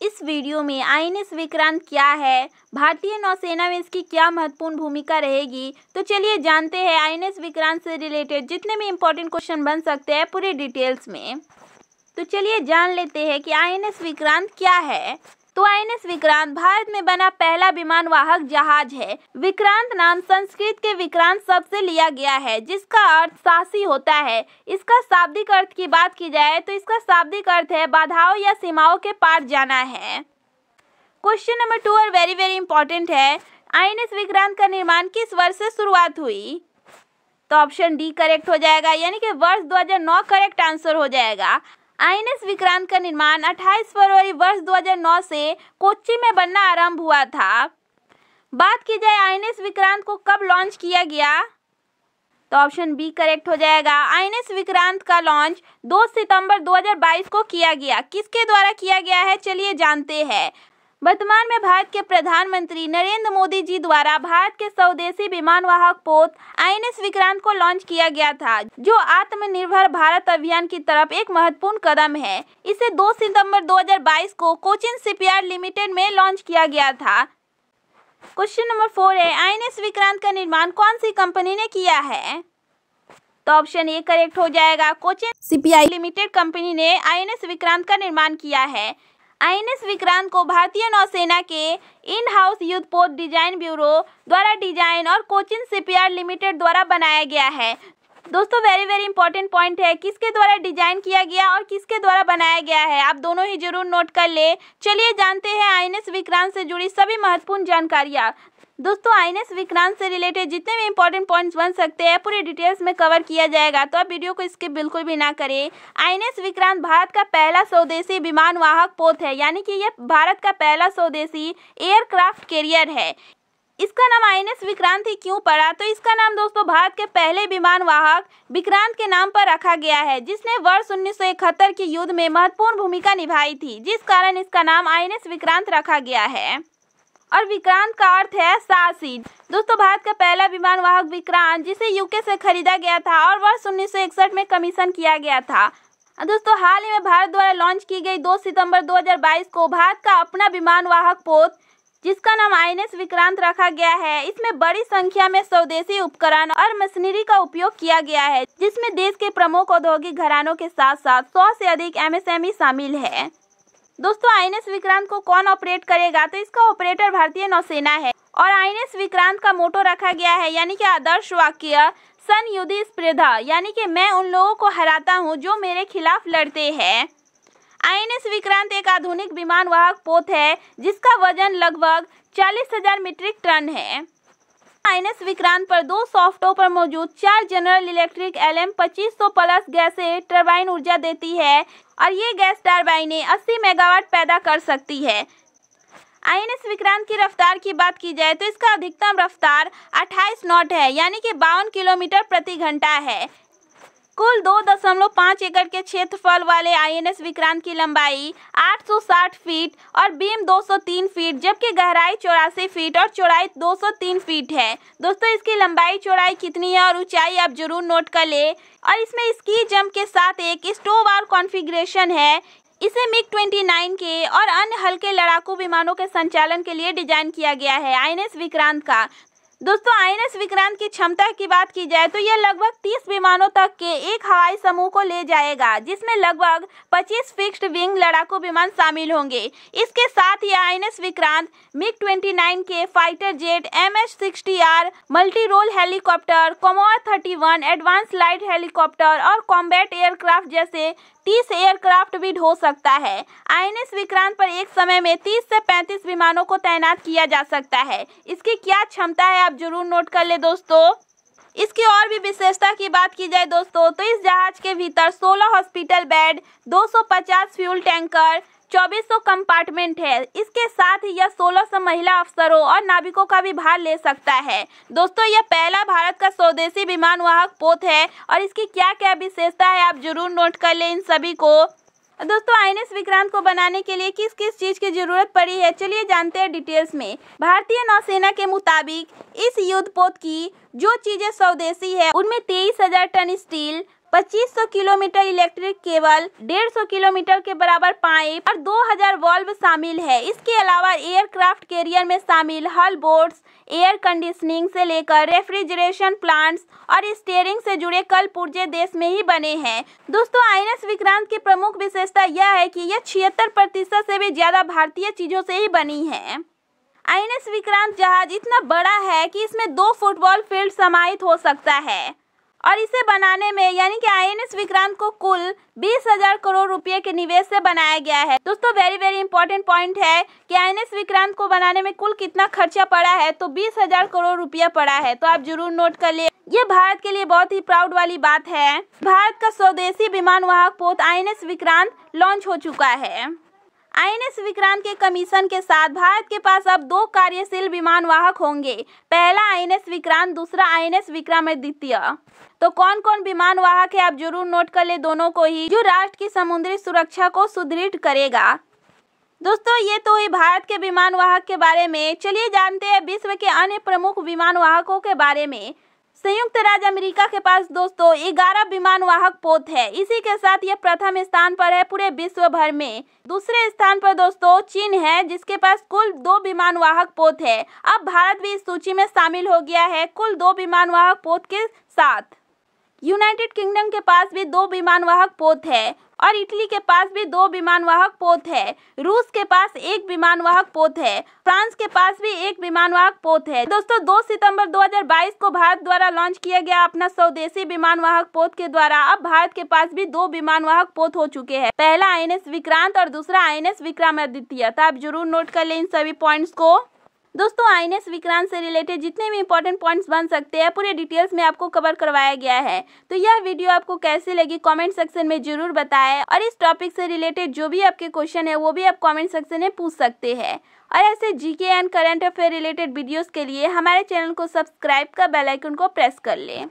इस वीडियो में आईएनएस विक्रांत क्या है, भारतीय नौसेना में इसकी क्या महत्वपूर्ण भूमिका रहेगी, तो चलिए जानते हैं आईएनएस विक्रांत से रिलेटेड जितने भी इम्पोर्टेंट क्वेश्चन बन सकते हैं पूरे डिटेल्स में। तो चलिए जान लेते हैं कि आईएनएस विक्रांत क्या है। तो आईएनएस विक्रांत भारत में बना पहला विमान वाहक जहाज है। विक्रांत नाम संस्कृत के विक्रांत शब्द से लिया गया है, जिसका अर्थ साहसी होता है। इसका शाब्दिक अर्थ की बात की जाए तो इसका शाब्दिक अर्थ है बाधाओं या सीमाओं के पार जाना है। क्वेश्चन नंबर 2 और वेरी इंपॉर्टेंट है, आईएनएस विक्रांत का निर्माण किस वर्ष से शुरुआत हुई? तो ऑप्शन डी करेक्ट हो जाएगा, यानी कि वर्ष 2009 करेक्ट आंसर हो जाएगा। आईएनएस विक्रांत का निर्माण 28 फरवरी वर्ष 2009 से कोच्चि में बनना आरंभ हुआ था। बात की जाए आईएनएस विक्रांत को कब लॉन्च किया गया, तो ऑप्शन बी करेक्ट हो जाएगा। आईएनएस विक्रांत का लॉन्च 2 सितंबर 2022 को किया गया। किसके द्वारा किया गया है, चलिए जानते हैं। वर्तमान में भारत के प्रधानमंत्री नरेंद्र मोदी जी द्वारा भारत के स्वदेशी विमान वाहक पोत आईएनएस विक्रांत को लॉन्च किया गया था, जो आत्मनिर्भर भारत अभियान की तरफ एक महत्वपूर्ण कदम है। इसे 2 सितंबर 2022 को कोचिन शिपयार्ड लिमिटेड में लॉन्च किया गया था। क्वेश्चन नंबर 4 है, आईएनएस विक्रांत का निर्माण कौन सी कंपनी ने किया है? तो ऑप्शन ए करेक्ट हो जाएगा। कोचिन शिपयार्ड लिमिटेड कंपनी ने आईएनएस विक्रांत का निर्माण किया है। आईएनएस विक्रांत को भारतीय नौसेना के इन हाउस युद्धपोत डिजाइन ब्यूरो द्वारा डिजाइन और कोचिन शिपयार्ड लिमिटेड द्वारा बनाया गया है। दोस्तों वेरी इंपॉर्टेंट पॉइंट है, किसके द्वारा डिजाइन किया गया और किसके द्वारा बनाया गया है, आप दोनों ही जरूर नोट कर ले। चलिए जानते हैं आईएनएस विक्रांत से जुड़ी सभी महत्वपूर्ण जानकारियाँ। दोस्तों आईएनएस विक्रांत से रिलेटेड जितने भी इंपॉर्टेंट पॉइंट्स बन सकते हैं पूरे डिटेल्स में कवर किया जाएगा, तो आप वीडियो को स्किप बिल्कुल भी ना करें। आईएनएस विक्रांत भारत का पहला स्वदेशी विमान वाहक पोत है, यानी कि यह भारत का पहला स्वदेशी एयरक्राफ्ट कैरियर है। इसका नाम आईएनएस विक्रांत ही क्यों पड़ा, तो इसका नाम दोस्तों भारत के पहले विमान वाहक विक्रांत के नाम पर रखा गया है, जिसने वर्ष 1971 के युद्ध में महत्वपूर्ण भूमिका निभाई थी, जिस कारण इसका नाम आईएनएस विक्रांत रखा गया है। और विक्रांत का अर्थ है साहसी। दोस्तों भारत का पहला विमान वाहक विक्रांत, जिसे यूके से खरीदा गया था और वर्ष 1961 में कमीशन किया गया था। दोस्तों हाल ही में भारत द्वारा लॉन्च की गई 2 सितंबर 2022 को भारत का अपना विमान वाहक पोत, जिसका नाम आईएनएस विक्रांत रखा गया है, इसमें बड़ी संख्या में स्वदेशी उपकरण और मशीनरी का उपयोग किया गया है, जिसमें देश के प्रमुख औद्योगिक घरानों के साथ साथ 100 से अधिक एमएसएमई शामिल है। दोस्तों आईएनएस विक्रांत को कौन ऑपरेट करेगा, तो इसका ऑपरेटर भारतीय नौसेना है। और आईएनएस विक्रांत का मोटो रखा गया है, यानी कि आदर्श वाक्य सन युद्धि स्पृधा, यानी कि मैं उन लोगों को हराता हूं जो मेरे खिलाफ लड़ते हैं। आईएनएस विक्रांत एक आधुनिक विमान वाहक पोत है, जिसका वजन लगभग 40,000 मीट्रिक टन है। आईएनएस विक्रांत पर 2 सॉफ्टवेयर पर मौजूद 4 general electric LM2500 plus gas से टरबाइन ऊर्जा देती है, और ये गैस टरबाइनें 80 मेगावाट पैदा कर सकती है। आईएनएस विक्रांत की रफ्तार की बात की जाए तो इसका अधिकतम रफ्तार 28 नॉट है, यानी कि 52 किलोमीटर प्रति घंटा है। कुल 2.5 एकड़ के क्षेत्रफल वाले आईएनएस विक्रांत की लंबाई 860 फीट और बीम 203 फीट, जबकि गहराई 84 फीट और चौड़ाई 203 फीट है। दोस्तों इसकी लंबाई चौड़ाई कितनी है और ऊंचाई आप जरूर नोट कर ले। और इसमें स्की जंप के साथ एक स्टोव कॉन्फ़िगरेशन है। इसे मिग-29 के और अन्य हल्के लड़ाकू विमानों के संचालन के लिए डिजाइन किया गया है आईएनएस विक्रांत का। दोस्तों आईएनएस विक्रांत की क्षमता की बात की जाए तो यह लगभग 30 विमानों तक के एक हवाई समूह को ले जाएगा, जिसमें लगभग 25 फिक्स्ड विंग लड़ाकू विमान शामिल होंगे। इसके साथ ही आईएनएस विक्रांत मिग-29 के fighter jet MH-60R, multi role helicopter, कमोर 31 एडवांस लाइट हेलीकॉप्टर और कॉम्बैट एयरक्राफ्ट जैसे 30 एयरक्राफ्ट भी ढो सकता है। आईएनएस विक्रांत पर एक समय में 30 से 35 विमानों को तैनात किया जा सकता है। इसकी क्या क्षमता है आप जरूर नोट कर ले दोस्तों। इसकी और भी विशेषता की बात की जाए दोस्तों तो इस जहाज के भीतर 16 hospital bed, 250 fuel tanker, 2400 compartment है। इसके साथ ही यह 1600 महिला अफसरों और नाविकों का भी भार ले सकता है। दोस्तों यह पहला भारत का स्वदेशी विमान वाहक पोत है, और इसकी क्या क्या विशेषता है आप जरूर नोट कर ले इन सभी को। दोस्तों आईएनएस विक्रांत को बनाने के लिए किस किस चीज की जरूरत पड़ी है, चलिए जानते हैं डिटेल्स में। भारतीय नौसेना के मुताबिक इस युद्धपोत की जो चीजें स्वदेशी है उनमें 23,000 ton steel, 2500 kilometre electric cable, 150 kilometre के बराबर पाइप और 2000 वाल्व शामिल है। इसके अलावा एयरक्राफ्ट कैरियर में शामिल हल बोट्स, एयर कंडीशनिंग से लेकर रेफ्रिजरेशन प्लांट्स और स्टीयरिंग से जुड़े कल पुर्जे देश में ही बने हैं। दोस्तों, INS विक्रांत की प्रमुख विशेषता यह है कि यह 76% से भी ज्यादा भारतीय चीजों से ही बनी है। INS विक्रांत जहाज इतना बड़ा है कि इसमें 2 फुटबॉल फील्ड समाहित हो सकता है और इसे बनाने में यानी कि INS विक्रांत को कुल 20,000 करोड़ रुपए के निवेश से बनाया गया है। दोस्तों, वेरी इंपॉर्टेंट पॉइंट है कि INS विक्रांत को बनाने में कुल कितना खर्चा पड़ा है, तो 20,000 करोड़ रुपया पड़ा है। तो आप जरूर नोट कर ले, ये भारत के लिए बहुत ही प्राउड वाली बात है। भारत का स्वदेशी विमान वाहक पोत INS विक्रांत लॉन्च हो चुका है। INS विक्रांत के कमीशन के साथ भारत के पास अब 2 कार्यशील विमान वाहक होंगे। पहला INS विक्रांत, दूसरा INS विक्रमादित्य। तो कौन कौन विमान वाहक है आप जरूर नोट कर ले दोनों को ही, जो राष्ट्र की समुद्री सुरक्षा को सुदृढ़ करेगा। दोस्तों, ये तो हुई भारत के विमान वाहक के बारे में। चलिए जानते हैं विश्व के अन्य प्रमुख विमान वाहकों के बारे में। संयुक्त राज्य अमेरिका के पास दोस्तों 11 विमान वाहक पोत है। इसी के साथ यह प्रथम स्थान पर है पूरे विश्व भर में। दूसरे स्थान पर दोस्तों चीन है, जिसके पास कुल 2 विमान वाहक पोत है। अब भारत भी इस सूची में शामिल हो गया है कुल 2 विमान वाहक पोत के साथ। यूनाइटेड किंगडम के पास भी 2 विमान वाहक पोत है और इटली के पास भी 2 विमान वाहक पोत है। रूस के पास 1 विमान वाहक पोत है। फ्रांस के पास भी 1 विमान वाहक पोत है। दोस्तों, 2 सितंबर 2022 को भारत द्वारा लॉन्च किया गया अपना स्वदेशी विमान वाहक पोत के द्वारा अब भारत के पास भी 2 विमान वाहक पोत हो चुके हैं। पहला INS विक्रांत और दूसरा INS विक्रमादित्य। तो आप जरूर नोट कर लें इन सभी पॉइंट्स को। दोस्तों, INS विक्रांत से रिलेटेड जितने भी इंपॉर्टेंट पॉइंट्स बन सकते हैं पूरे डिटेल्स में आपको कवर करवाया गया है। तो यह वीडियो आपको कैसी लगी कमेंट सेक्शन में जरूर बताएं और इस टॉपिक से रिलेटेड जो भी आपके क्वेश्चन है वो भी आप कमेंट सेक्शन में पूछ सकते हैं। और ऐसे GK and current affair related videos के लिए हमारे चैनल को सब्सक्राइब कर बेल आइकन को प्रेस कर लें।